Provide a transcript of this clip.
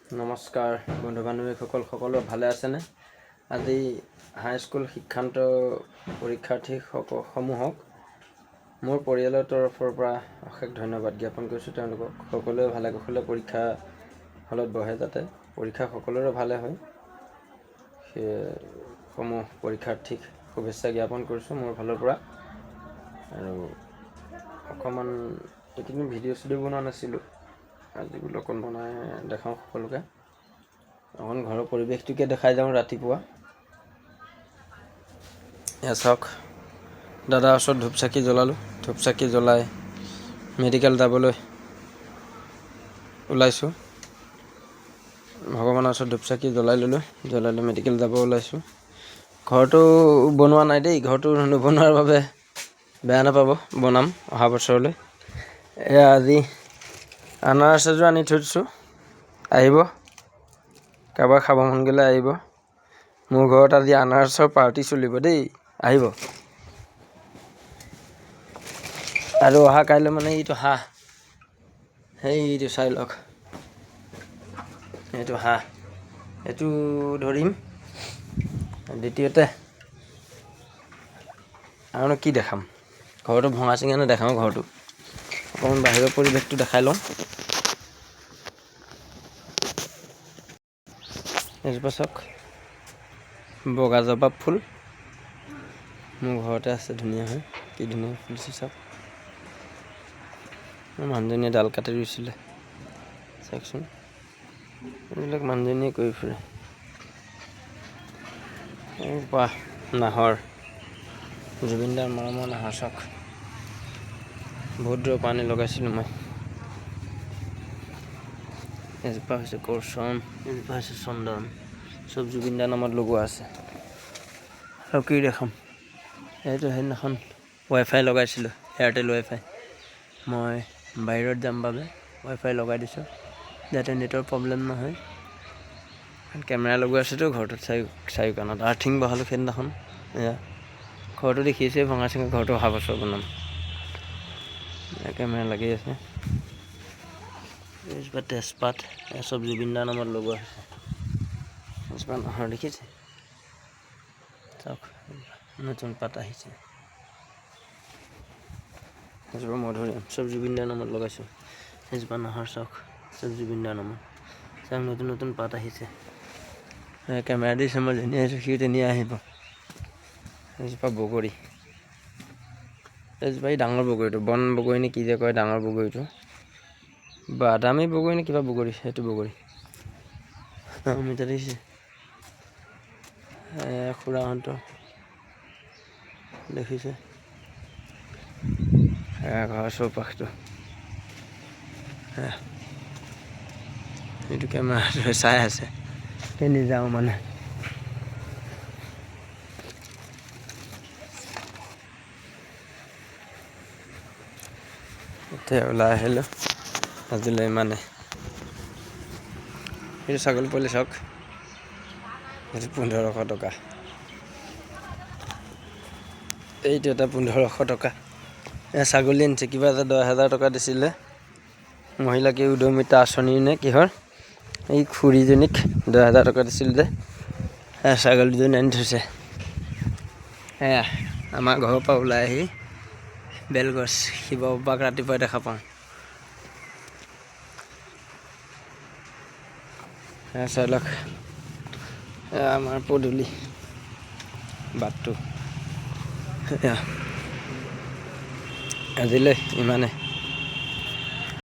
নমস্কাৰ বন্ধু বান্ধৱীসকল, সকলো ভালে আছেনে? আজি হাইস্কুল শিক্ষান্ত পৰীক্ষাৰ্থীসমূহক মোৰ পৰিয়ালৰ তৰফৰ পৰা অশেষ ধন্যবাদ জ্ঞাপন কৰিছোঁ। তেওঁলোকক সকলোৱে ভালে কুশলে পৰীক্ষা হলত বহে, যাতে পৰীক্ষা সকলোৰে ভালে হয়, সেইসমূহ পৰীক্ষাৰ্থীক শুভেচ্ছা জ্ঞাপন কৰিছোঁ মোৰ ফালৰ পৰা। আৰু অকণমান এইকেইদিন ভিডিঅ' বনোৱা নাছিলোঁ, আজি বোলো অকণ বনাই দেখাওঁ সকলোকে। অকণ ঘৰৰ পৰিৱেশটোকে দেখাই যাওঁ ৰাতিপুৱা। এয়া চাওক, দাদাৰ ওচৰত ধূপ চাকি জ্বলালোঁ। ধূপ চাকি জ্বলাই মেডিকেল যাবলৈ ওলাইছোঁ। ভগৱানৰ ওচৰত ধূপ চাকি জ্বলাই লৈ মেডিকেল যাব ওলাইছোঁ। ঘৰটো বনোৱা নাই দেই, ঘৰটো নবনোৱাৰ বাবে বেয়া নাপাব, বনাম অহা বছৰলৈ। এয়া আজি আনাৰস এযোৰ আনি থৈ দিছোঁ, আহিব, কাৰোবাৰ খাব মন গ'লে আহিব। মোৰ ঘৰত আজি আনাৰসৰ পাৰ্টি চলিব দেই, আহিব। আৰু অহা কাইলৈ মানে এইটো হাঁহ, সেইটো চাই লওক, এইটো হাঁহ, এইটো ধৰিম। দ্বিতীয়তে আৰুনো কি দেখাম, ঘৰটো ভঙা চিঙা নেদেখাওঁ, ঘৰটো অকণমান বাহিৰৰ পৰিৱেশটো দেখাই লওঁ। এজোপা চাওক, বগা জবা ফুল মোৰ ঘৰতে আছে, ধুনীয়া হয়, কি ধুনীয়া ফুলিছে চাওক। মানুহজনীয়ে ডাল কাটি ৰুইছিলে, চাওকচোন, এইবিলাক মানুহজনীয়ে কৰি ফুৰে। এইজোপা নাহৰ, জুবিনদাৰ মৰমৰ নাহৰ চাওক, বহুত দূৰৰ পৰা আনি লগাইছিলোঁ মই। এজোপা হৈছে কৰচন, এজোপা হৈছে চন্দন, চব জুবিনদাৰ নামত লগোৱা আছে। আৰু কি দেখাম, এইটো সেইদিনাখন ৱাইফাই লগাইছিলোঁ, এয়াৰটেল ৱাইফাই। মই বাহিৰত যাম বাবে ৱাইফাই লগাই দিছোঁ, যাতে নেটৰ প্ৰব্লেম নহয়। কেমেৰা লগোৱা আছেতো ঘৰটোত, চাৰিওকাণত আৰ্থিং বহালোঁ সেইদিনাখন। এয়া ঘৰটো দেখিছে ভঙা চিঙা, ঘৰটো অহা বছৰ বনাম। কেমেৰা লাগি আছে। এইজোপা তেজপাত, এয়া চব জুবিনদাৰ নামত লগোৱা হৈছে। এজোপা নাহৰ দেখিছে চাওক, নতুন পাত আহিছে। এজোপা মধুৰিআম, চব জুবিনদাৰ নামত লগাইছোঁ। এজোপা নাহৰ চাওক, চব জুবিনদাৰ নামত চাওক, নতুন নতুন পাত আহিছে। কেমেৰা দিছে, মই যেনি আহিছোঁ সি তেনিয়ে আহিব। এজোপা বগৰী, এজোপা এই ডাঙৰ বগৰীটো, বন বগৰী নে কি যে কয়, ডাঙৰ বগৰীটো, বাদামী বগৰী নে কিবা বগৰী, সেইটো বগৰী অমিতা দেখিছে। খুৰাহঁতৰ দেখিছে, ঘৰৰ চৌপাশটো, এইটো কেমেৰা চাই আছে, তেনি যাওঁ মানে। এতিয়া ওলাই আহিলোঁ, আজিলৈ ইমানে। এইটো ছাগলী পোৱালি চাওক, এইটো 1500 টকা, এইটো এটা 1500 টকা। ছাগলী আনিছে, কিবা এটা 10,000 টকা দিছিলে, মহিলা কি উদ্যমিতা আঁচনিৰ নে কিহৰ, এই খুৰীজনীক 10,000 টকা দিছিল যে, ছাগলীজনী আনি থৈছে। এয়া আমাৰ ঘৰৰ পৰা ওলাই আহি বেলগছ, শিৱ বাবাক ৰাতিপুৱাই দেখা পাওঁ। চাই লওক, আমাৰ পদূলি বাটটো। আজিলৈ ইমানে।